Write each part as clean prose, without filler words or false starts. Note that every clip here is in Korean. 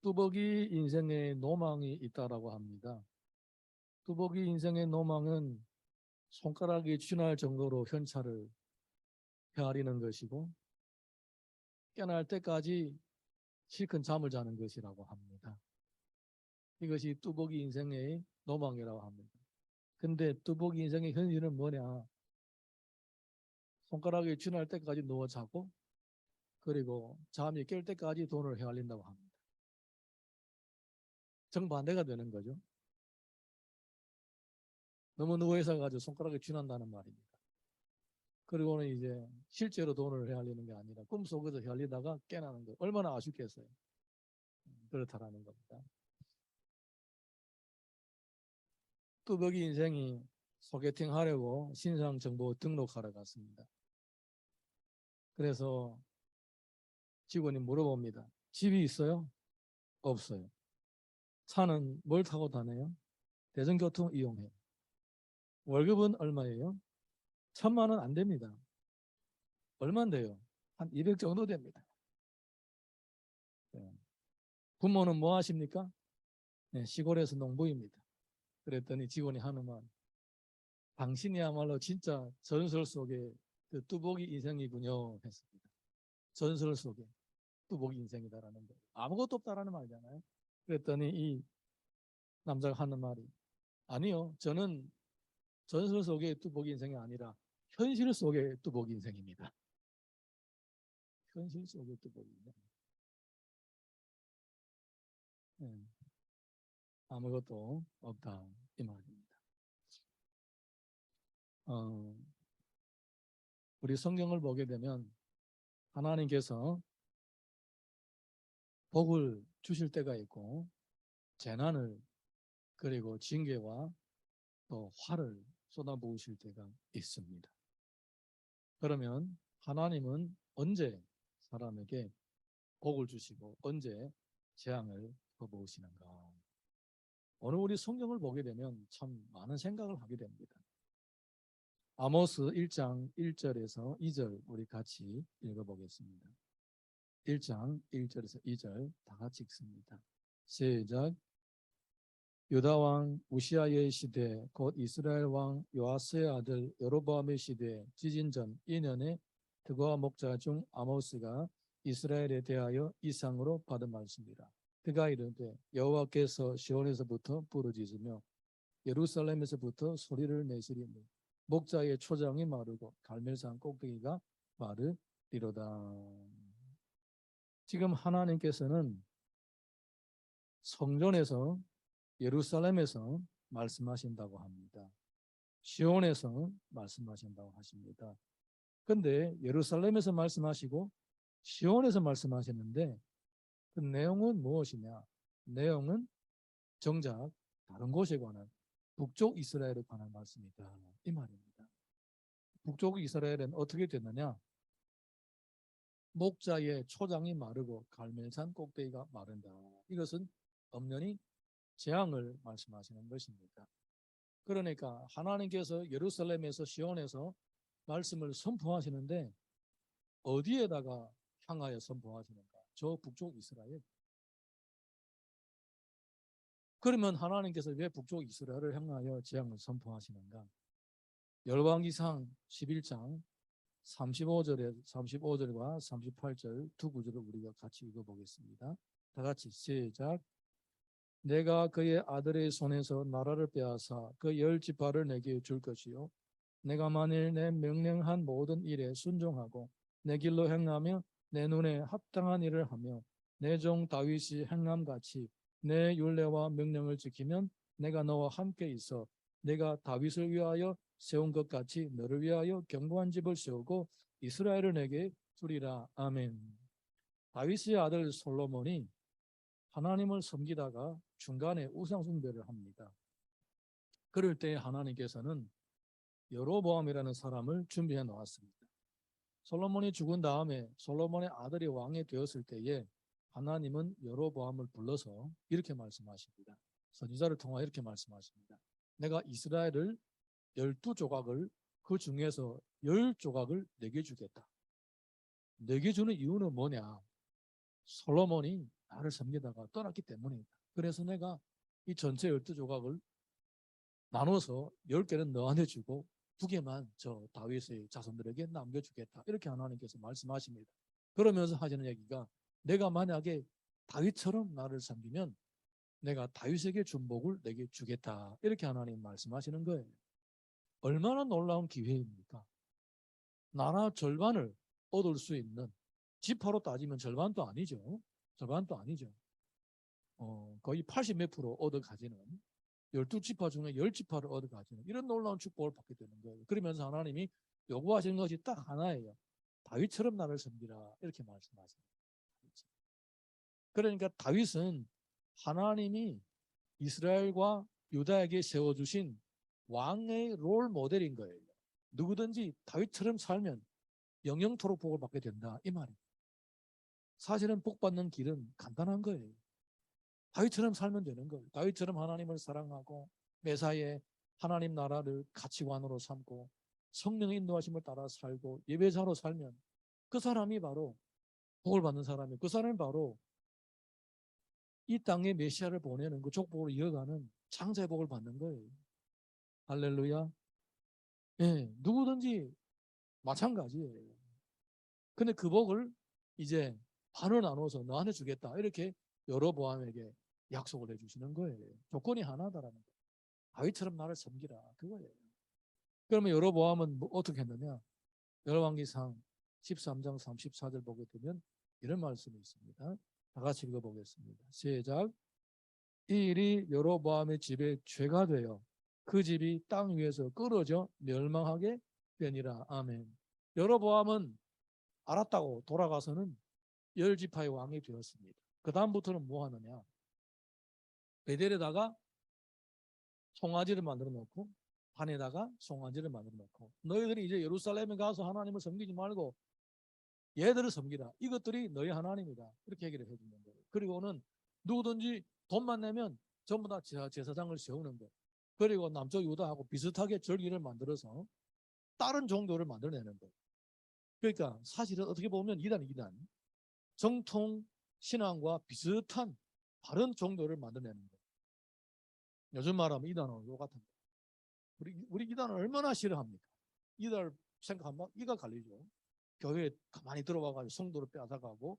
뚜벅이 인생에 노망이 있다라고 합니다. 뚜벅이 인생의 노망은 손가락이 쥐날 정도로 현찰을 헤아리는 것이고 깨어날 때까지 실컷 잠을 자는 것이라고 합니다. 이것이 뚜벅이 인생의 노망이라고 합니다. 근데 뚜벅이 인생의 현실은 뭐냐? 손가락이 쥐날 때까지 누워 자고 그리고 잠이 깰 때까지 돈을 헤아린다고 합니다. 정반대가 되는 거죠. 너무 누워 있어가지고 손가락이 쥐난다는 말입니다. 그리고는 이제 실제로 돈을 헤아리는 게 아니라 꿈속에서 헤아리다가 깨나는 거. 얼마나 아쉽겠어요. 그렇다라는 겁니다. 뚜벅이 인생이 소개팅 하려고 신상 정보 등록하러 갔습니다. 그래서 직원이 물어봅니다. 집이 있어요? 없어요. 차는 뭘 타고 다녀요? 대중교통 이용해요. 월급은 얼마예요? 1,000만 원 안 됩니다. 얼마인데요? 한 200 정도 됩니다. 네. 부모는 뭐 하십니까? 네, 시골에서 농부입니다. 그랬더니 직원이 하는 말, 당신이야말로 진짜 전설 속의 그 뚜벅이 인생이군요 했습니다. 전설 속의 뚜벅이 인생이다라는 거. 아무것도 없다라는 말이잖아요. 그랬더니 이 남자가 하는 말이, 아니요, 저는 전설 속의 뚜벅이 인생이 아니라 현실 속의 뚜벅이 인생입니다. 현실 속의 뚜벅이 인생. 네. 아무것도 없다 이 말입니다. 우리 성경을 보게 되면 하나님께서 복을 주실 때가 있고 재난을 그리고 징계와 또 화를 쏟아부으실 때가 있습니다. 그러면 하나님은 언제 사람에게 복을 주시고 언제 재앙을 퍼부으시는가? 오늘 우리 성경을 보게 되면 참 많은 생각을 하게 됩니다. 아모스 1장 1절에서 2절 우리 같이 읽어보겠습니다. 1장 1절에서 2절 다 같이 읽습니다. 시작. 유다 왕 우시아의 시대 곧 이스라엘 왕 요아스의 아들 여로보암의 시대 지진 전 2년에 드고아 목자 중 아모스가 이스라엘에 대하여 이상으로 받은 말씀이라. 그가 이르되 여호와께서 시온에서부터 부르짖으며 예루살렘에서부터 소리를 내시리니 목자의 초장이 마르고 갈멜산 꼭대기가 마르리로다. 지금 하나님께서는 성전에서 예루살렘에서 말씀하신다고 합니다. 시온에서 말씀하신다고 하십니다. 근데 예루살렘에서 말씀하시고 시온에서 말씀하시는데 그 내용은 무엇이냐? 내용은 정작 다른 곳에 관한 북쪽 이스라엘에 관한 말씀이다 이 말입니다. 북쪽 이스라엘은 어떻게 됐느냐? 목자의 초장이 마르고 갈멜산 꼭대기가 마른다. 이것은 엄연히 재앙을 말씀하시는 것입니다. 그러니까 하나님께서 예루살렘에서 시온에서 말씀을 선포하시는데 어디에다가 향하여 선포하시는가? 저 북쪽 이스라엘. 그러면 하나님께서 왜 북쪽 이스라엘을 향하여 재앙을 선포하시는가? 열왕기상 11장 35절과 38절 두 구절을 우리가 같이 읽어보겠습니다. 다 같이 시작. 내가 그의 아들의 손에서 나라를 빼앗아 그 10지파를 내게 줄 것이요 내가 만일 내 명령한 모든 일에 순종하고 내 길로 행하며 내 눈에 합당한 일을 하며 내 종 다윗이 행함같이 내 율례와 명령을 지키면 내가 너와 함께 있어 내가 다윗을 위하여 세운 것 같이 너를 위하여 견고한 집을 세우고 이스라엘을 내게 주리라. 아멘. 다윗의 아들 솔로몬이 하나님을 섬기다가 중간에 우상 숭배를 합니다. 그럴 때 하나님께서는 여로보암이라는 사람을 준비해 놓았습니다. 솔로몬이 죽은 다음에 솔로몬의 아들이 왕이 되었을 때에 하나님은 여로보암을 불러서 이렇게 말씀하십니다. 선지자를 통하여 이렇게 말씀하십니다. 내가 이스라엘을 12조각을 그 중에서 10조각을 내게 주겠다. 내게 주는 이유는 뭐냐? 솔로몬이 나를 섬기다가 떠났기 때문이다. 그래서 내가 이 전체 12조각을 나눠서 10개는 너한테 주고 2개만 저 다윗의 자손들에게 남겨주겠다. 이렇게 하나님께서 말씀하십니다. 그러면서 하시는 얘기가 내가 만약에 다윗처럼 나를 섬기면 내가 다윗에게 준 복을 내게 주겠다. 이렇게 하나님 말씀하시는 거예요. 얼마나 놀라운 기회입니까? 나라 절반을 얻을 수 있는, 지파로 따지면 절반도 아니죠. 절반도 아니죠. 거의 80 몇 프로 얻어가지는 12지파 중에 10지파를 얻어가지는 이런 놀라운 축복을 받게 되는 거예요. 그러면서 하나님이 요구하시는 것이 딱 하나예요. 다윗처럼 나를 섬기라. 이렇게 말씀하십니다. 그러니까 다윗은 하나님이 이스라엘과 유다에게 세워주신 왕의 롤 모델인 거예요. 누구든지 다윗처럼 살면 영영토록 복을 받게 된다. 이 말이에요. 사실은 복 받는 길은 간단한 거예요. 다윗처럼 살면 되는 거예요. 다윗처럼 하나님을 사랑하고 매사에 하나님 나라를 가치관으로 삼고 성령의 인도하심을 따라 살고 예배자로 살면 그 사람이 바로 복을 받는 사람이에요. 그 사람이 바로 이 땅에 메시아를 보내는 그 족복을 이어가는 장자의 복을 받는 거예요. 할렐루야. 예, 누구든지 마찬가지예요. 근데 그 복을 이제 반을 나눠서 너한테 주겠다. 이렇게 여로보암에게 약속을 해주시는 거예요. 조건이 하나다라는 거예요. 다윗처럼 나를 섬기라. 그거예요. 그러면 여로보암은 어떻게 했느냐? 열왕기상 13장 34절 보게 되면 이런 말씀이 있습니다. 다 같이 읽어보겠습니다. 시작. 이 일이 여로보암의 집에 죄가 되어 그 집이 땅 위에서 끊어져 멸망하게 되니라. 아멘. 여로보암은 알았다고 돌아가서는 10지파의 왕이 되었습니다. 그 다음부터는 뭐 하느냐? 베델에다가 송아지를 만들어 놓고 판에다가 송아지를 만들어 놓고 너희들이 이제 예루살렘에 가서 하나님을 섬기지 말고 얘들을 섬기라. 이것들이 너희 하나님이다. 이렇게 얘기를 해주는 거예요. 그리고는 누구든지 돈만 내면 전부 다 제사장을 세우는 거예요. 그리고 남쪽 유다하고 비슷하게 절기를 만들어서 다른 종교를 만들어내는 거예요. 그러니까 사실은 어떻게 보면 이단 정통 신앙과 비슷한 다른 종교를 만들어내는 거예요. 요즘 말하면 이단은 요 같은 거예요. 우리 이단을 얼마나 싫어합니까? 이단을 생각하면 이가 갈리죠. 교회에 가만히 들어와가지고 성도를 빼앗아가고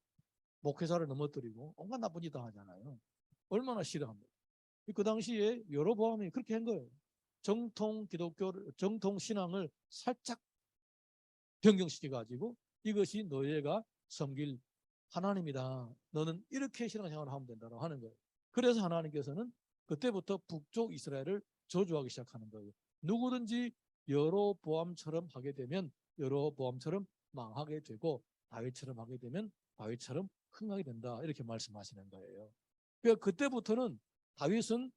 목회자를 넘어뜨리고 온갖 나쁜 짓 다 하잖아요. 얼마나 싫어합니까? 그 당시에 여로보암이 그렇게 한 거예요. 정통 기독교를, 정통 신앙을 살짝 변경시켜가지고 이것이 너희가 섬길 하나님이다. 너는 이렇게 신앙생활을 하면 된다고 하는 거예요. 그래서 하나님께서는 그때부터 북쪽 이스라엘을 저주하기 시작하는 거예요. 누구든지 여로보암처럼 하게 되면 여로보암처럼 망하게 되고 다윗처럼 하게 되면 다윗처럼 흥하게 된다. 이렇게 말씀하시는 거예요. 그러니까 그때부터는 다윗은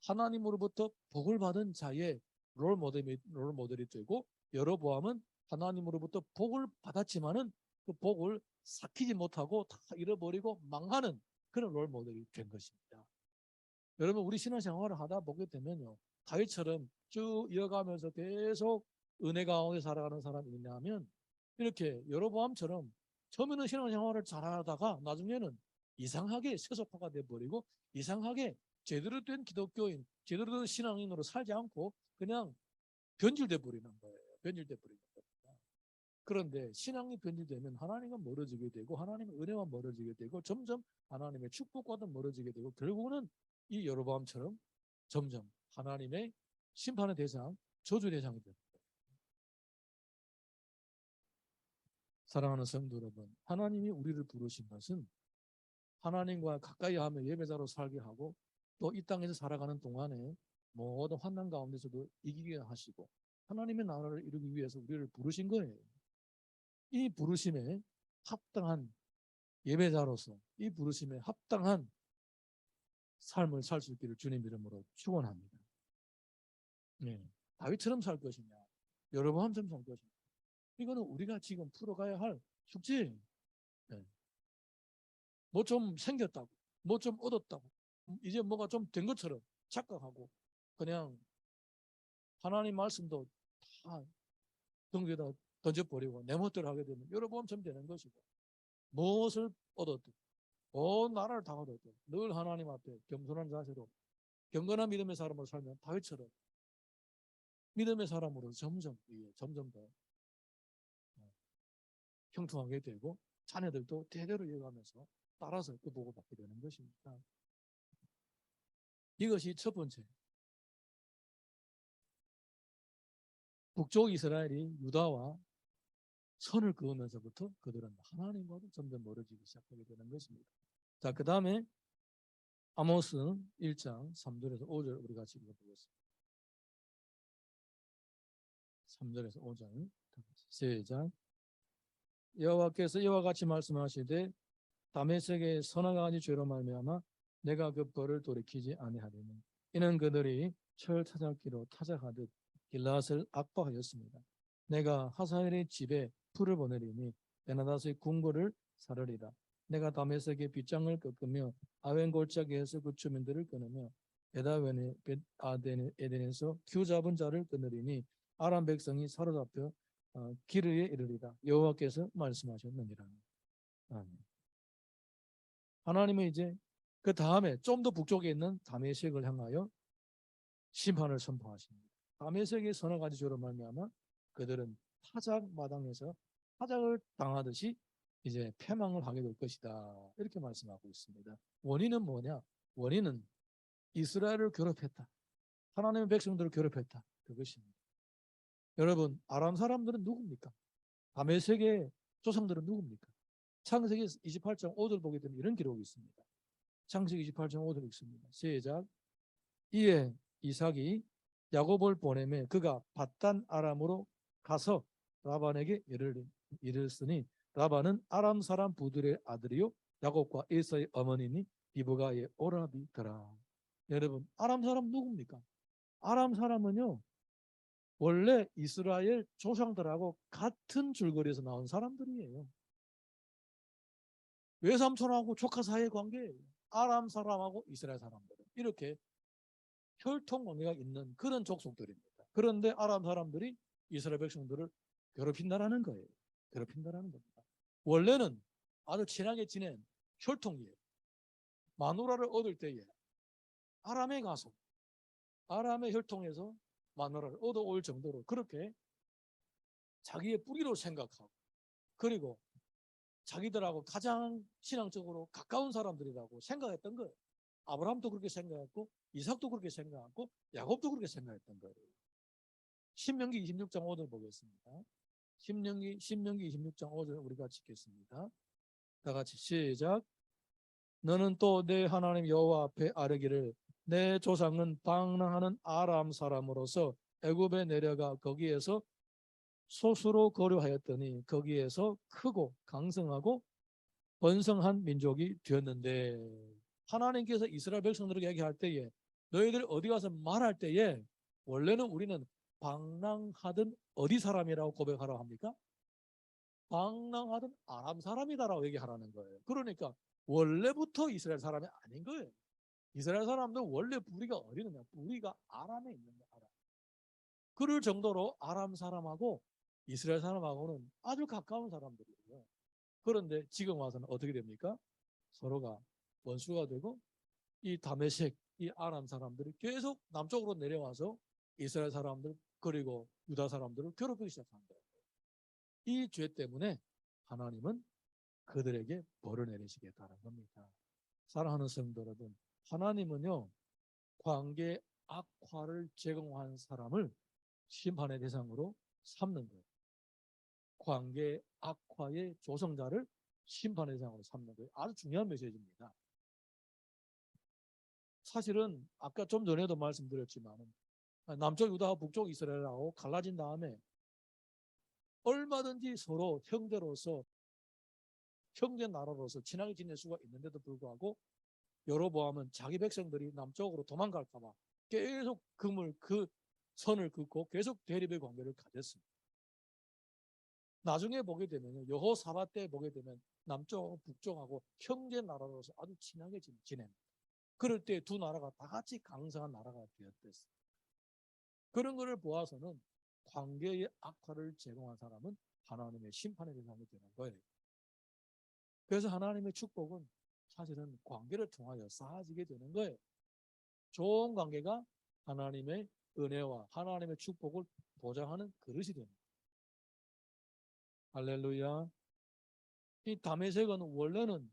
하나님으로부터 복을 받은 자의 롤모델이 되고 여로보암은 하나님으로부터 복을 받았지만은 그 복을 삭히지 못하고 다 잃어버리고 망하는 그런 롤모델이 된 것입니다. 여러분 우리 신앙생활을 하다 보게 되면요. 다윗처럼 쭉 이어가면서 계속 은혜 가운데 살아가는 사람이 있냐면 이렇게 여로보암처럼 처음에는 신앙생활을 잘하다가 나중에는 이상하게 세속화가 돼버리고 이상하게 제대로 된 기독교인, 제대로 된 신앙인으로 살지 않고 그냥 변질돼 버리는 거예요. 변질돼 버리는 겁니다. 그런데 신앙이 변질되면 하나님과 멀어지게 되고 하나님의 은혜와 멀어지게 되고 점점 하나님의 축복과도 멀어지게 되고 결국은 이 여로보암처럼 점점 하나님의 심판의 대상, 저주의 대상이 됩니다. 사랑하는 성도 여러분, 하나님이 우리를 부르신 것은 하나님과 가까이 하며 예배자로 살게 하고 또 이 땅에서 살아가는 동안에 모든 환난 가운데서도 이기게 하시고 하나님의 나라를 이루기 위해서 우리를 부르신 거예요. 이 부르심에 합당한 예배자로서 이 부르심에 합당한 삶을 살 수 있기를 주님 이름으로 축원합니다. 네. 다윗처럼 살 것이냐 여로보암처럼 살 것이냐 이거는 우리가 지금 풀어가야 할 숙제예요. 네. 뭐 좀 생겼다고 뭐 좀 얻었다고 이제 뭐가 좀 된 것처럼 착각하고 그냥 하나님 말씀도 다 등 위에다 던져버리고 내 멋대로 하게 되면 여러보암처럼 되는 것이고 무엇을 얻어도 온 나라를 다 얻었대. 늘 하나님 앞에 겸손한 자세로 경건한 믿음의 사람으로 살면 다윗처럼 믿음의 사람으로 점점 더 형통하게 되고 자녀들도 대대로 이어가면서 따라서 그 복을 받게 되는 것입니다. 이것이 첫 번째. 북쪽 이스라엘이 유다와 선을 그으면서부터 그들은 하나님과도 점점 멀어지기 시작하게 되는 것입니다. 자, 그 다음에 아모스 1장 3절에서 5절 우리 같이 읽어보겠습니다. 3절에서 5절 시작. 여호와께서 이와 같이 말씀하시되 다메섹의 선악아지 죄로 말미암아 내가 그 벌을 돌이키지 아니하리니 이는 그들이 철 타작기로 타작하듯 길라앗을 악보하였습니다. 내가 하사엘의 집에 풀을 보내리니 베나닷의 궁궐을 사르리라. 내가 다메섹의 빗장을 꺾으며 아웬 골짜기에서 그 주민들을 끊으며 에덴에서 큐 잡은 자를 끊으리니 아람 백성이 사로잡혀 기르에 이르리라. 여호와께서 말씀하셨느니라. 아멘. 하나님은 이제 그 다음에 좀 더 북쪽에 있는 다메섹을 향하여 심판을 선포하십니다. 다메섹의 선악아지 죄로 말미암아 그들은 타작 마당에서 타작을 당하듯이 이제 패망을 하게 될 것이다. 이렇게 말씀하고 있습니다. 원인은 뭐냐? 원인은 이스라엘을 괴롭혔다. 하나님의 백성들을 괴롭혔다. 그것입니다. 여러분, 아람 사람들은 누굽니까? 다메섹의 조상들은 누굽니까? 창세기 28장 5절 보게 되면 이런 기록이 있습니다. 창세기 28장 5절 읽습니다. 시작. 이에 이삭이 야곱을 보내매 그가 밧단 아람으로 가서 라반에게 이르렀으니 라반은 아람 사람 부들의 아들이요 야곱과 에사의 어머니니 리브가의 오라비더라. 여러분, 아람 사람 누굽니까? 아람 사람은요 원래 이스라엘 조상들하고 같은 줄거리에서 나온 사람들이에요. 외삼촌하고 조카 사이의 관계예요. 아람 사람하고 이스라엘 사람들은 이렇게 혈통 관계가 있는 그런 족속들입니다. 그런데 아람 사람들이 이스라엘 백성들을 괴롭힌다라는 거예요. 괴롭힌다라는 겁니다. 원래는 아주 친하게 지낸 혈통이에요. 마누라를 얻을 때에 아람에 가서 아람의 혈통에서 마누라를 얻어올 정도로 그렇게 자기의 뿌리로 생각하고 그리고 자기들하고 가장 신앙적으로 가까운 사람들이라고 생각했던 거예요. 아브라함도 그렇게 생각했고 이삭도 그렇게 생각했고 야곱도 그렇게 생각했던 거예요. 신명기 26장 5절 보겠습니다. 신명기 26장 5절 우리가 읽겠습니다. 다 같이 시작. 너는 또 내 하나님 여호와 앞에 아뢰기를 내 조상은 방랑하는 아람 사람으로서 애굽에 내려가 거기에서 소수로 거류하였더니 거기에서 크고 강성하고 번성한 민족이 되었는데 하나님께서 이스라엘 백성들에게 얘기할 때에 너희들 어디 가서 말할 때에 원래는 우리는 방랑하던 어디 사람이라고 고백하라고 합니까? 방랑하던 아람 사람이다라고 얘기하라는 거예요. 그러니까 원래부터 이스라엘 사람이 아닌 거예요. 이스라엘 사람들 원래 뿌리가 어디느냐? 뿌리가 아람에 있는 거예요. 아람. 그럴 정도로 아람 사람하고 이스라엘 사람하고는 아주 가까운 사람들이에요. 그런데 지금 와서는 어떻게 됩니까? 서로가 원수가 되고 이 다메섹, 이 아람 사람들이 계속 남쪽으로 내려와서 이스라엘 사람들 그리고 유다 사람들을 괴롭히기 시작한 거예요. 이 죄 때문에 하나님은 그들에게 벌을 내리시겠다는 겁니다. 사랑하는 성도 여러분, 하나님은요 관계 악화를 제공한 사람을 심판의 대상으로 삼는 거예요. 관계 악화의 조성자를 심판의 대상으로 삼는 거예요. 아주 중요한 메시지입니다. 사실은 아까 좀 전에도 말씀드렸지만 남쪽 유다와 북쪽 이스라엘하고 갈라진 다음에 얼마든지 서로 형제로서 형제 나라로서 친하게 지낼 수가 있는데도 불구하고 여로보암은 자기 백성들이 남쪽으로 도망갈까 봐 계속 그 선을 긋고 계속 대립의 관계를 가졌습니다. 나중에 보게 되면 여호사밧 때 보게 되면 남쪽 북쪽하고 형제 나라로서 아주 친하게 지냅니다. 그럴 때 두 나라가 다 같이 강성한 나라가 되었댔어요. 그런 것을 보아서는 관계의 악화를 제공한 사람은 하나님의 심판의 대상이 되는 거예요. 그래서 하나님의 축복은 사실은 관계를 통하여 쌓아지게 되는 거예요. 좋은 관계가 하나님의 은혜와 하나님의 축복을 보장하는 그릇이 됩니다. 할렐루야. 이 다메섹은 원래는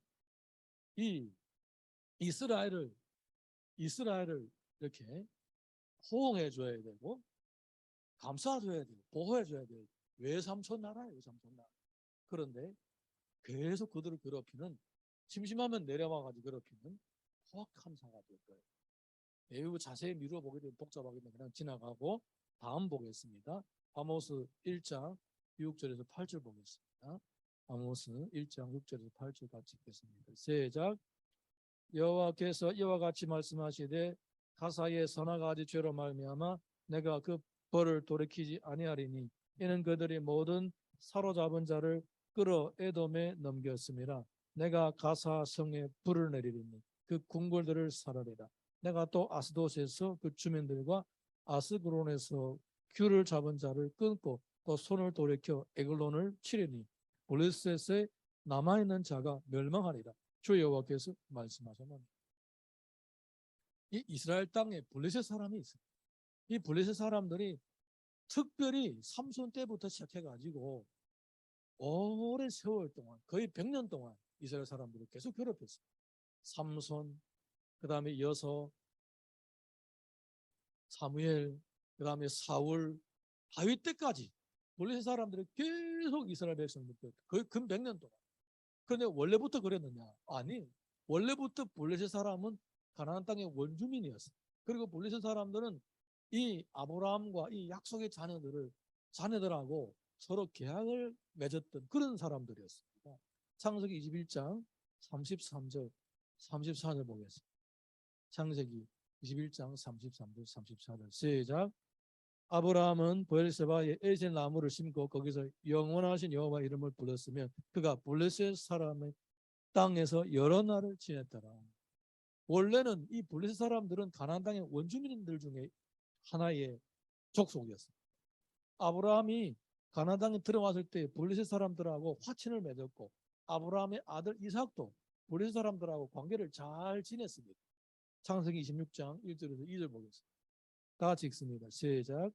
이 이스라엘을 이렇게 호응해 줘야 되고 감싸줘야 되고 보호해 줘야 돼요. 외삼촌 나라예요, 외삼촌 나라. 그런데 계속 그들을 괴롭히는, 심심하면 내려와가지고 괴롭히는 포악한 사가 될 거예요. 매우 자세히 미루어 보게 되면 복잡하게 되면 그냥 지나가고 다음 보겠습니다. 아모스 1장 6절에서 8절 보겠습니다. 아모스 1장 6절에서 8절 같이 읽겠습니다. 시작. 여호와께서 이와 같이 말씀하시되 가사의 선악가지 죄로 말미암아 내가 그 벌을 돌이키지 아니하리니 이는 그들이 모든 사로잡은 자를 끌어 에돔에 넘겼습니다. 내가 가사 성에 불을 내리리니 그 궁궐들을 살아리라. 내가 또 아스돗에서 그 주민들과 아스그론에서 귤을 잡은 자를 끊고 또 손을 돌이켜 에글론을 치리니 블레셋에 남아있는 자가 멸망하리라. 주 여호와께서 말씀하셨습니다. 이 이스라엘 땅에 블레셋 사람이 있어요. 이 블레셋 사람들이 특별히 삼손 때부터 시작해가지고 오랜 세월 동안, 거의 100년 동안 이스라엘 사람들을 계속 괴롭혔어요. 삼손, 그 다음에 여서, 사무엘, 그 다음에 사울, 다윗 때까지 블레셋 사람들이 계속 이스라엘 백성들 거의 근 100년 동안. 그런데 원래부터 그랬느냐? 아니, 원래부터 블레셋 사람은 가나안 땅의 원주민이었어요. 그리고 블레셋 사람들은 이 아브라함과 이 약속의 자녀들하고 서로 계약을 맺었던 그런 사람들이었습니다. 창세기 21장 33절, 34절 보겠습니다. 창세기 21장 33절, 34절 시작. 아브라함은 브엘세바에 에셀 나무를 심고 거기서 영원하신 여호와 이름을 불렀으며 그가 블레셋 사람의 땅에서 여러 날을 지냈더라. 원래는 이 블레셋 사람들은 가나안 땅의 원주민들 중에 하나의 족속이었습니다. 아브라함이 가나안 땅에 들어왔을 때 블레셋 사람들하고 화친을 맺었고 아브라함의 아들 이삭도 블레셋 사람들하고 관계를 잘 지냈습니다. 창세기 26장 1절에서 2절 보겠습니다. 다 같이 읽습니다. 시작.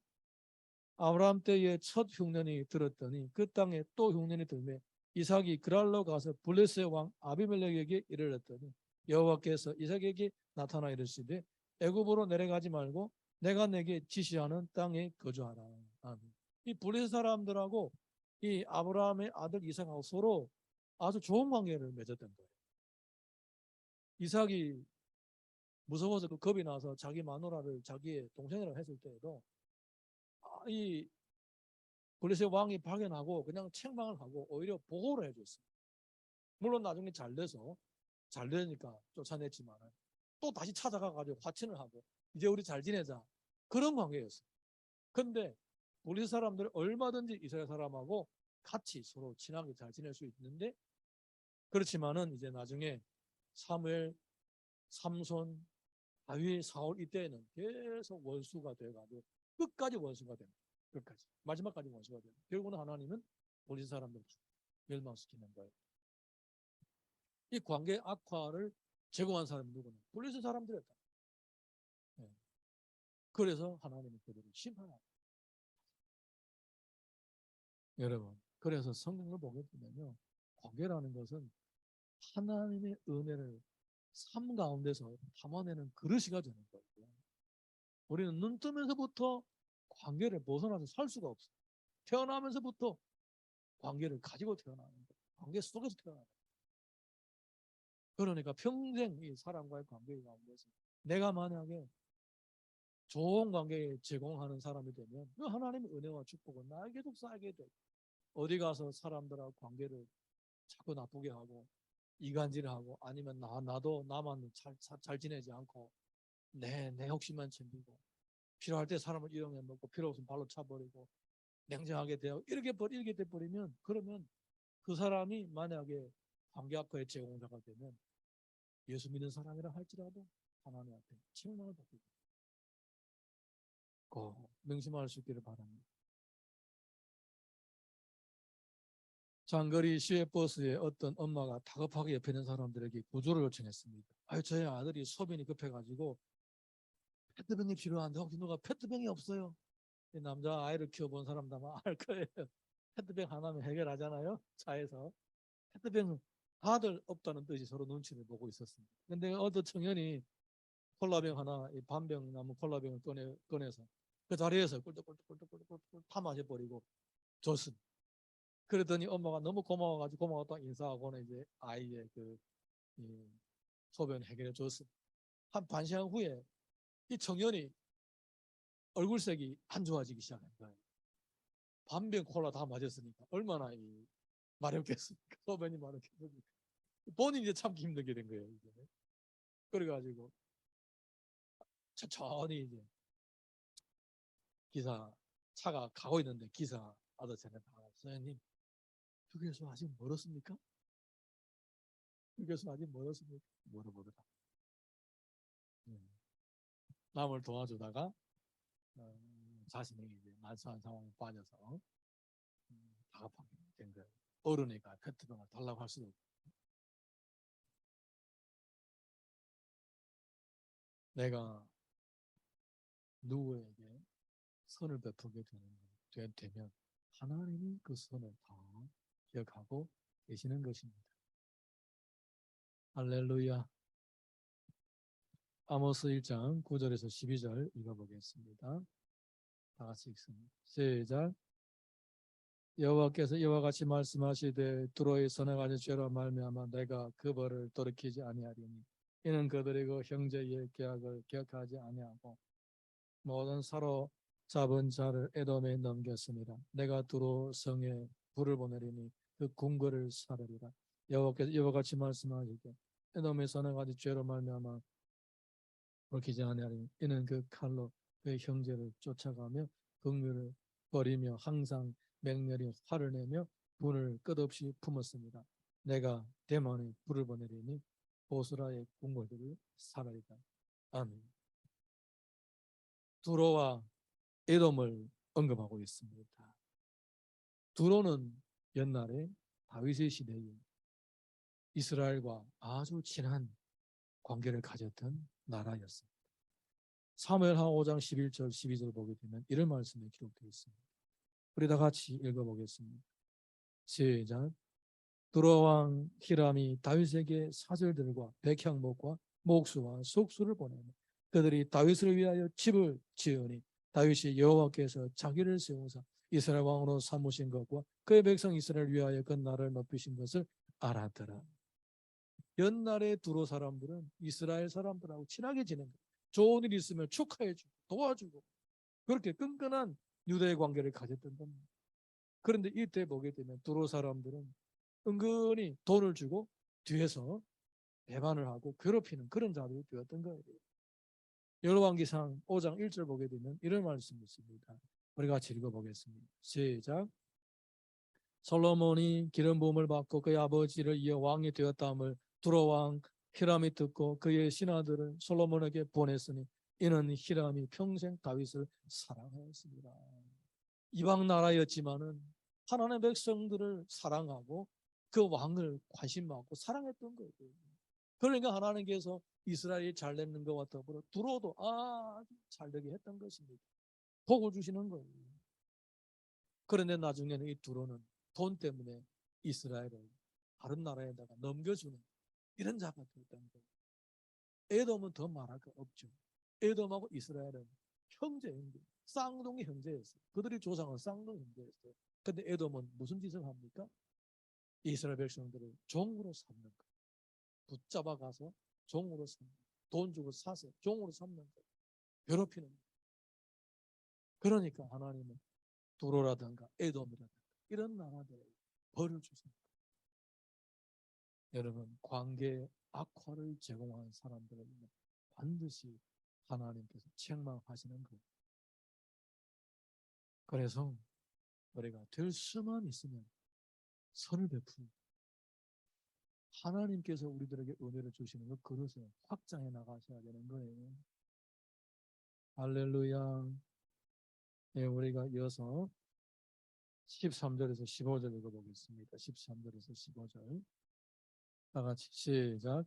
아브라함 때에 첫 흉년이 들었더니 그 땅에 또 흉년이 들매 이삭이 그랄로 가서 블레셋 왕 아비멜렉에게 이르렀더니 여호와께서 이삭에게 나타나 이르시되 애굽으로 내려가지 말고 내가 내게 지시하는 땅에 거주하라. 아멘. 이 블레셋 사람들하고 이 아브라함의 아들 이삭하고 서로 아주 좋은 관계를 맺었던 거예요. 이삭이 무서워서 겁이 나서 자기 마누라를 자기의 동생이라고 했을 때에도 이 블레셋 왕이 발견하고 그냥 책망을 하고 오히려 보호를 해줬어요. 물론 나중에 잘 되니까 쫓아냈지만 또 다시 찾아가가지고 화친을 하고 이제 우리 잘 지내자 그런 관계였어요. 근데 블레셋 사람들은 얼마든지 이스라엘 사람하고 같이 서로 친하게 잘 지낼 수 있는데 그렇지만은 이제 나중에 사무엘, 삼손, 다윗, 사울 이때에는 계속 원수가 돼가지고 끝까지 원수가 됩니다. 끝까지 마지막까지 원수가 됩니다. 결국은 하나님은 블레셋 사람들을 멸망시키는 거예요. 이 관계 악화를 제공한 사람이 누구는 블레셋 사람들이었다. 네. 그래서 하나님은 그들을 심판합니다. 여러분, 그래서 성경을 보게 되면요, 관계라는 것은 하나님의 은혜를 삶 가운데서 담아내는 그릇이가 되는 거예요. 우리는 눈 뜨면서부터 관계를 벗어나서 살 수가 없어요. 태어나면서부터 관계를 가지고 태어나는 거예요. 관계 속에서 태어나는 거예요. 그러니까 평생 이 사람과의 관계 가운데서 내가 만약에 좋은 관계 제공하는 사람이 되면 그 하나님의 은혜와 축복은 나에게 계속 쌓이게 돼요. 어디 가서 사람들하고 관계를 자꾸 나쁘게 하고 이간질하고 아니면 나도 나만 잘 지내지 않고 내 욕심만 챙기고 필요할 때 사람을 이용해 먹고 필요 없으면 발로 차버리고 냉정하게 되어 이렇게 돼버리면 그러면 그 사람이 만약에 관계 악화의 제공자가 되면 예수 믿는 사람이라 할지라도 하나님 앞에 책망을 받게 됩니다. 꼭 명심할 수 있기를 바랍니다. 장거리 시외버스에 어떤 엄마가 다급하게 옆에 있는 사람들에게 구조를 요청했습니다. 저희 아들이 소변이 급해가지고 페트병이 필요한데 혹시 누가 페트병이 없어요? 이 남자 아이를 키워본 사람도 아마 알 거예요. 페트병 하나면 해결하잖아요. 차에서. 페트병 다들 없다는 듯이 서로 눈치를 보고 있었습니다. 근데 어떤 청년이 콜라병 하나, 이 반병 남은 콜라병을 꺼내서 그 자리에서 꿀떡꿀떡꿀떡꿀떡 다 마셔버리고 줬습니다. 그러더니 엄마가 너무 고마워가지고 고마웠다 인사하고는 이제 아이의 이 소변 해결해 줬습니다. 한 반 시간 후에 이 청년이 얼굴색이 안 좋아지기 시작한 거예요. 반병 콜라 다 마셨으니까 얼마나 마렵겠습니까? 소변이 마렵겠습니까? 본인이 이제 참기 힘들게 된 거예요. 이제. 그래가지고 천천히 이제 기사 차가 가고 있는데 기사 아저씨한테 나가서 선생님 휴게소 아직 멀었습니까? 휴게소 아직 멀었습니까? 물어보더라. 남을 도와주다가 자신이 이제 난처한 상황에 빠져서 다급하게 된 거예요. 어른이가 페트병을 달라고 할 수도 없고 내가 누구에게 선을 베푸게 되면 하나님이 그 선을 다 기억하고 계시는 것입니다. 할렐루야. 아모스 1장 9절에서 12절 읽어보겠습니다. 다 같이 읽습니다. 시작. 여호와께서 이와 같이 말씀하시되 두로의 선악한 죄로 말미암아 내가 그 벌을 돌이키지 아니하리니 이는 그들의 그 형제의 계약을 기억하지 아니하고 모든 사로 잡은 자를 에돔에 넘겼습니다. 내가 두로 성에 불을 보내리니 그 궁궐을 사르리라. 여호와께서 이와 같이 말씀하시되 에돔의 선악한 죄로 말미암아 돌이키지 아니하리니 이는 그 칼로 그 형제를 쫓아가며 긍휼을 버리며 항상 맹렬히 화를 내며 분을 끝없이 품었습니다. 내가 대만에 불을 보내리니 보스라의 궁궐들을 사라리다. 아멘. 두로와 에돔을 언급하고 있습니다. 두로는 옛날에 다윗의 시대에 이스라엘과 아주 친한 관계를 가졌던 나라였습니다. 사무엘하 5장 11절 12절 보게 되면 이런 말씀이 기록되어 있습니다. 우리 다 같이 읽어보겠습니다. 시작. 두로 왕 히람이 다윗에게 사절들과 백향목과 목수와 속수를 보내며 그들이 다윗을 위하여 집을 지으니 다윗이 여호와께서 자기를 세우사 이스라엘 왕으로 삼으신 것과 그의 백성 이스라엘 위하여 그 나라를 높이신 것을 알았더라. 옛날에 두로 사람들은 이스라엘 사람들하고 친하게 지낸 거예요. 좋은 일 있으면 축하해주고 도와주고 그렇게 끈끈한 유대의 관계를 가졌던 겁니다. 그런데 이때 보게 되면 두로 사람들은 은근히 돈을 주고 뒤에서 배반을 하고 괴롭히는 그런 자들이 되었던 거예요. 열왕기상 5장 1절 보게 되면 이런 말씀이 있습니다. 우리 같이 읽어보겠습니다. 시작. 솔로몬이 기름 부음을 받고 그의 아버지를 이어 왕이 되었다함을 두로 왕 히람이 듣고 그의 신하들을 솔로몬에게 보냈으니 이는 히람이 평생 다윗을 사랑하였습니다. 이방 나라였지만은 하나님의 백성들을 사랑하고 그 왕을 관심받고 사랑했던 거예요. 그러니까 하나님께서 이스라엘이 잘 되는 것과 더불어 두로도 아주 잘 되게 했던 것입니다. 복을 주시는 거예요. 그런데 나중에는 이 두로는 돈 때문에 이스라엘을 다른 나라에다가 넘겨주는 이런 자가 됐던 거예요. 에돔은 더 말할 거 없죠. 에돔하고 이스라엘은 형제인데 쌍둥이 형제였어요. 그들의 조상은 쌍둥이 형제였어요. 근데 에돔은 무슨 짓을 합니까? 이스라엘 백성들을 종으로 삼는 거예요. 붙잡아 가서 종으로 삼는 거예요. 돈 주고 사서 종으로 삼는 거예요. 괴롭히는 거예요. 그러니까 하나님은 두로라든가 에돔이라든가 이런 나라들에게 벌을 주십니다. 여러분 관계 악화를 제공하는 사람들에게는 반드시 하나님께서 책망하시는 거예요. 그래서 우리가 될 수만 있으면 선을 베푸는 하나님께서 우리들에게 은혜를 주시는 그 그릇을 확장해 나가셔야 되는 거예요. 할렐루야. 네, 우리가 이어서 13절에서 15절 읽어보겠습니다. 13절에서 15절. 다 같이 시작.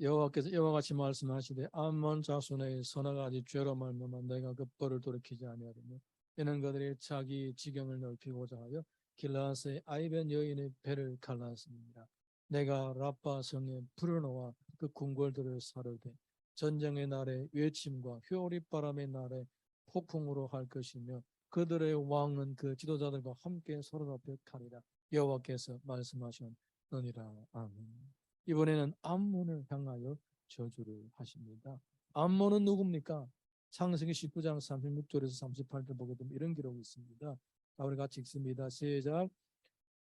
여호와께서 이와 같이 말씀하시되 암몬 자손의 선악아지 죄로 말미암아 내가 그 벌을 돌이키지 아니하리며 이는 그들이 자기 지경을 넓히고자 하여 길라스의 아이벤 여인의 배를 갈랐습니다. 내가 라빠 성에 불을 놓아 그 궁궐들을 사르되 전쟁의 날에 외침과 효리바람의 날에 폭풍으로 할 것이며 그들의 왕은 그 지도자들과 함께 서로 앞에 가리라. 여호와께서 말씀하셨느니라. 아멘. 이번에는 암몬을 향하여 저주를 하십니다. 암몬은 누굽니까? 창세기 19장 36절에서 38절 보게 되면 이런 기록이 있습니다. 우리 같이 읽습니다. 시작.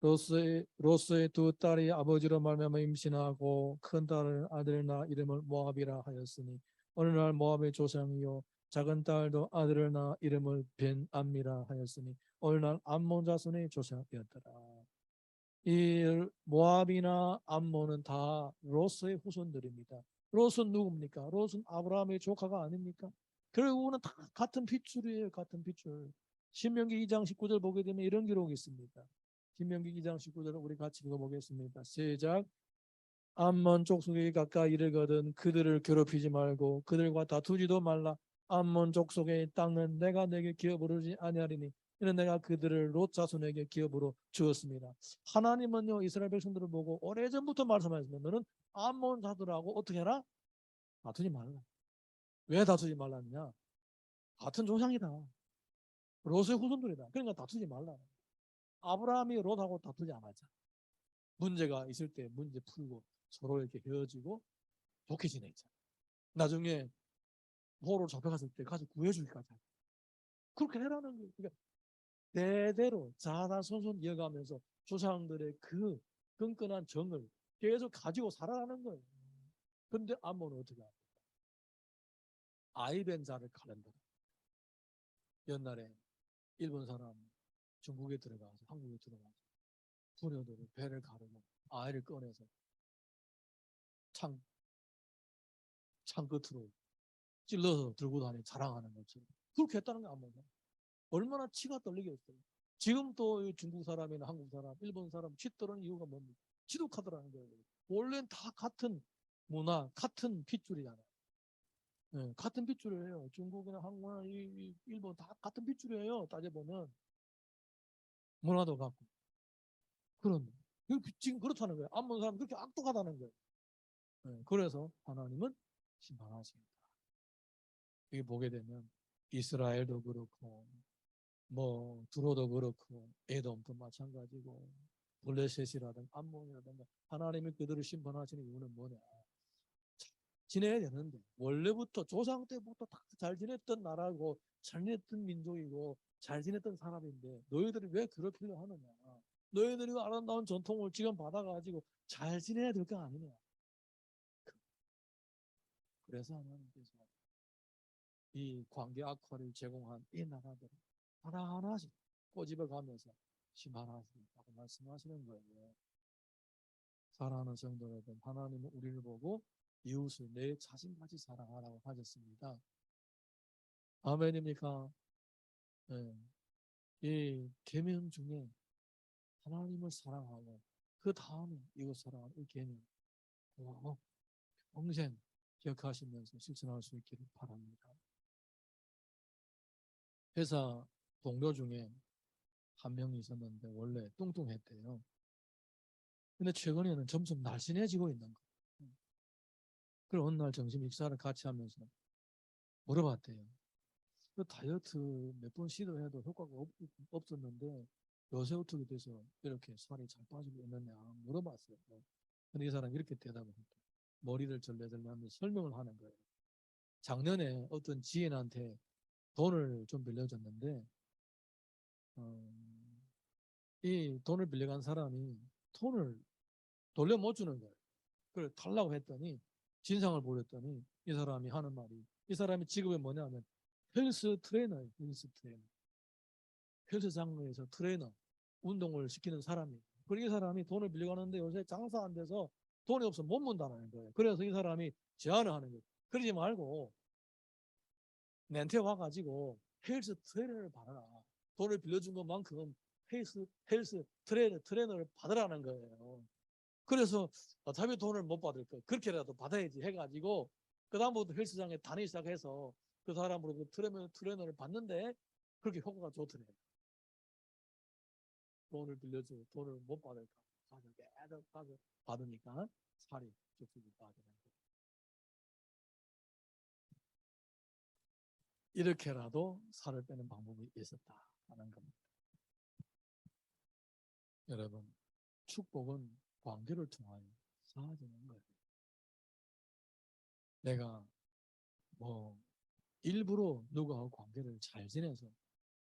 로스의 두 딸이 아버지로 말미암아 임신하고 큰 딸은 아들을 낳아 이름을 모압이라 하였으니 어느 날 모압의 조상이요 작은 딸도 아들을 낳아 이름을 벤암이라 하였으니 어느 날 암몬 자손의 조상이었더라. 이 모압이나 암몬은 다 롯의 후손들입니다. 롯은 누굽니까? 롯은 아브라함의 조카가 아닙니까? 결국은 다 같은 핏줄이에요. 같은 핏줄. 신명기 2장 19절 보게 되면 이런 기록이 있습니다. 신명기 2장 19절을 우리 같이 읽어보겠습니다. 시작. 암몬 족속에 가까이 이르거든 그들을 괴롭히지 말고 그들과 다투지도 말라. 암몬 족속의 땅은 내가 내게 기업으로 주지 아니하리니 이는 내가 그들을 롯 자손에게 기업으로 주었습니다. 하나님은요 이스라엘 백성들을 보고 오래전부터 말씀하셨습니다. 너는 암몬 자들하고 어떻게 해라? 다투지 말라. 왜 다투지 말라느냐? 같은 조상이다. 롯의 후손들이다. 그러니까 다투지 말라. 아브라함이 롯하고 다투지 않았잖아. 문제가 있을 때 문제 풀고 서로 이렇게 헤어지고 좋게 지내자. 나중에 포로로 잡혀갔을 때 가서 구해주기까지 하자. 그렇게 해라는 거예요. 그러니까 대대로 자자손손 이어가면서 조상들의 그 끈끈한 정을 계속 가지고 살아가는 거예요. 그런데 암몬은 어떻게 합니까? 아이벤자를 가른다. 옛날에 일본 사람 중국에 들어가서 한국에 들어가서 부녀들을 배를 가르고 아이를 꺼내서 창 끝으로 찔러서 들고 다니 자랑하는 것처럼 그렇게 했다는 게 암몬이야. 얼마나 치가 떨리겠어요. 지금 또 중국 사람이나 한국 사람, 일본 사람 치 떨는 이유가 뭡니까? 지독하더라는 거예요. 원래는 다 같은 문화, 같은 핏줄이잖아요. 네, 같은 핏줄이에요. 중국이나 한국이나 일본 다 같은 핏줄이에요. 따져보면 문화도 같고. 그런데 지금 그렇다는 거예요. 암몬 사람 그렇게 악독하다는 거예요. 네, 그래서 하나님은 심판하십니다. 여기 보게 되면 이스라엘도 그렇고 두로도 그렇고 에돔도 마찬가지고 블레셋이라든가 암몬이라든가 하나님이 그들을 심판하시는 이유는 뭐냐? 지내야 되는데 원래부터 조상 때부터 다 잘 지냈던 나라고 잘 지냈던 민족이고 잘 지냈던 사람인데 너희들이 왜 괴롭히려 하느냐? 너희들이 아름다운 전통을 지금 받아가지고 잘 지내야 될 거 아니냐? 그래서 하나님께서 이 관계 악화를 제공한 이 나라들을 하나하나씩 꼬집어 가면서 심판하시겠다고 말씀하시는 거예요. 사랑하는 성도 여러분, 하나님은 우리를 보고 이웃을 내 자신같이 사랑하라고 하셨습니다. 아멘입니까? 네. 이 계명 중에 하나님을 사랑하고 그 다음에 이웃 사랑하는 이 계명 꼭 평생 기억하시면서 실천할 수 있기를 바랍니다. 회사 동료 중에 한 명이 있었는데 원래 뚱뚱했대요. 근데 최근에는 점점 날씬해지고 있는 거예요. 그럼 어느 날 점심 식사를 같이 하면서 물어봤대요. 그 다이어트 몇 번 시도해도 효과가 없었는데 요새 어떻게 돼서 이렇게 살이 잘 빠지고 있느냐 물어봤어요. 근데 이 사람이 이렇게 대답을 했대요. 머리를 절레절레 하면서 설명을 하는 거예요. 작년에 어떤 지인한테 돈을 좀 빌려줬는데 이 돈을 빌려간 사람이 돈을 돌려 못 주는 거예요. 그걸 달라고 했더니 진상을 보였더니 이 사람이 하는 말이 이 사람의 직업이 뭐냐면 헬스 트레이너예요. 헬스 트레이너. 헬스장에서 트레이너 운동을 시키는 사람이에요. 그리고 이 사람이 돈을 빌려가는데 요새 장사 안 돼서 돈이 없어 못 문다는 거예요. 그래서 이 사람이 제안을 하는 거예요. 그러지 말고 내한테 와가지고 헬스 트레이너를 받아라. 돈을 빌려준 것만큼 헬스 트레이너를 받으라는 거예요. 그래서 어차피 돈을 못 받을 거 그렇게라도 받아야지 해가지고 그 다음부터 헬스장에 다니기 시작해서 그 사람으로부터 트레이너를 받는데 그렇게 효과가 좋더래요. 돈을 빌려주고 돈을 못 받을까 가서 계속 가서 받으니까 살이 쭉쭉 빠지는 거예요. 이렇게라도 살을 빼는 방법이 있었다 하는 겁니다. 여러분, 축복은 관계를 통하여 쌓아지는 거예요. 내가 뭐 일부러 누구하고 관계를 잘 지내서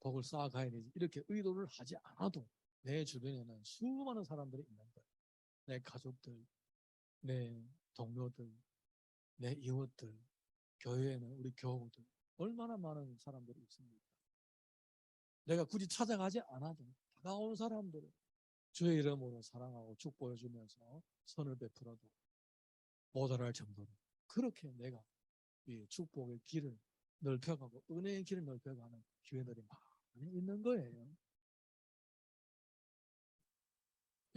복을 쌓아가야 되지 이렇게 의도를 하지 않아도 내 주변에는 수많은 사람들이 있는 거예요. 내 가족들, 내 동료들, 내 이웃들, 교회에는 우리 교우들 얼마나 많은 사람들이 있습니까? 내가 굳이 찾아가지 않아도 다가온 사람들을 주의 이름으로 사랑하고 축복해 주면서 선을 베풀어도 모자랄 정도로 그렇게 내가 이 축복의 길을 넓혀가고 은혜의 길을 넓혀가는 기회들이 많이 있는 거예요.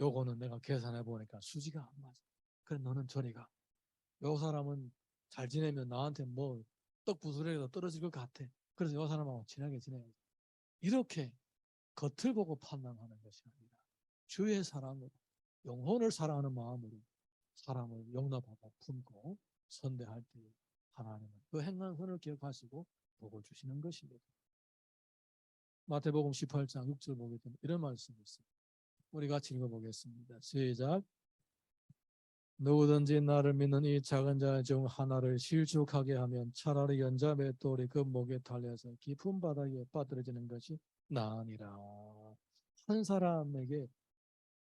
요거는 내가 계산해 보니까 수지가 안 맞아. 그래 너는 저리 가. 요 사람은 잘 지내면 나한테 뭐 떡 부스러기가 떨어질 것 같아. 그래서 요 사람하고 친하게 지내야지. 이렇게 겉을 보고 판단하는 것이 아니라 주의 사랑으로 영혼을 사랑하는 마음으로 사람을 용납하고 품고 선대할 때 하나님은 그 행한 선을 기억하시고 복을 주시는 것입니다. 마태복음 18장 6절 보게 되면 이런 말씀이 있습니다. 우리 같이 읽어보겠습니다. 시작. 누구든지 나를 믿는 이 작은 자 중 하나를 실족하게 하면 차라리 연자 맷돌이 그 목에 달려서 깊은 바다에 빠뜨려지는 것이 나으니라. 한 사람에게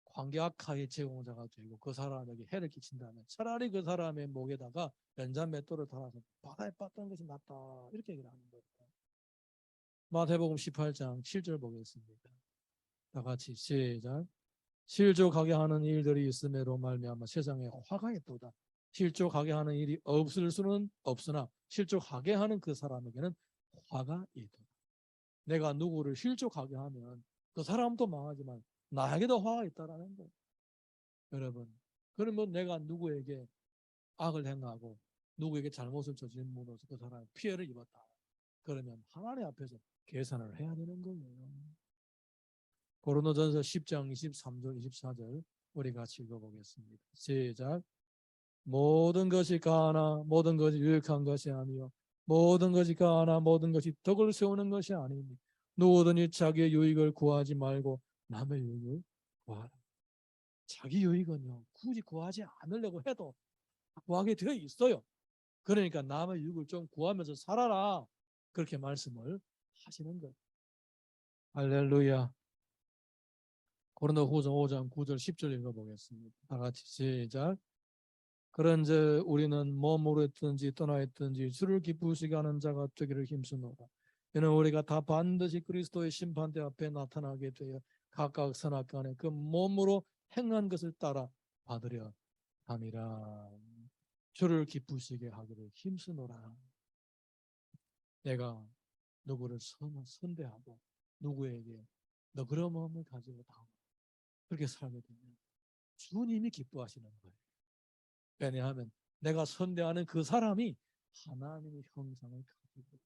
관계악하의 제공자가 되고 그 사람에게 해를 끼친다면 차라리 그 사람의 목에다가 연자 맷돌을 달아서 바다에 빠뜨리는 것이 낫다. 이렇게 얘기를 하는 거예요. 마태복음 18장 7절 보겠습니다. 다 같이 시작. 실족하게 하는 일들이 있음으로 말미암아 세상에 화가 있도다. 실족하게 하는 일이 없을 수는 없으나 실족하게 하는 그 사람에게는 화가 있도다. 내가 누구를 실족하게 하면 그 사람도 망하지만 나에게도 화가 있다라는 거예요. 여러분, 그러면 내가 누구에게 악을 행하고 누구에게 잘못을 저지름으로써 그 사람이 피해를 입었다. 그러면 하나님 앞에서 계산을 해야 되는 거예요. 고린도전서 10장 23절 24절 우리 같이 읽어보겠습니다. 시작. 모든 것이 가하나 모든 것이 유익한 것이 아니요 모든 것이 가하나 모든 것이 덕을 세우는 것이 아니니 누구든지 자기의 유익을 구하지 말고 남의 유익을 구하라. 자기 유익은요 굳이 구하지 않으려고 해도 구하게 되어 있어요. 그러니까 남의 유익을 좀 구하면서 살아라. 그렇게 말씀을 하시는 거예요. 할렐루야. 고린도후서 5장 9절 10절 읽어보겠습니다. 다 같이 시작. 그런즉 우리는 몸으로 했든지 떠나 했든지 주를 기쁘시게 하는 자가 되기를 힘쓰노라. 이는 우리가 다 반드시 그리스도의 심판대 앞에 나타나게 되어 각각 선악간에 그 몸으로 행한 것을 따라 받으려 함이라. 주를 기쁘시게 하기를 힘쓰노라. 내가 누구를 선대하고 누구에게 너 그런 마음을 가지고 다 그렇게 살게 되면 주님이 기뻐하시는 거예요. 왜냐하면 내가 선대하는 그 사람이 하나님의 형상을 가지고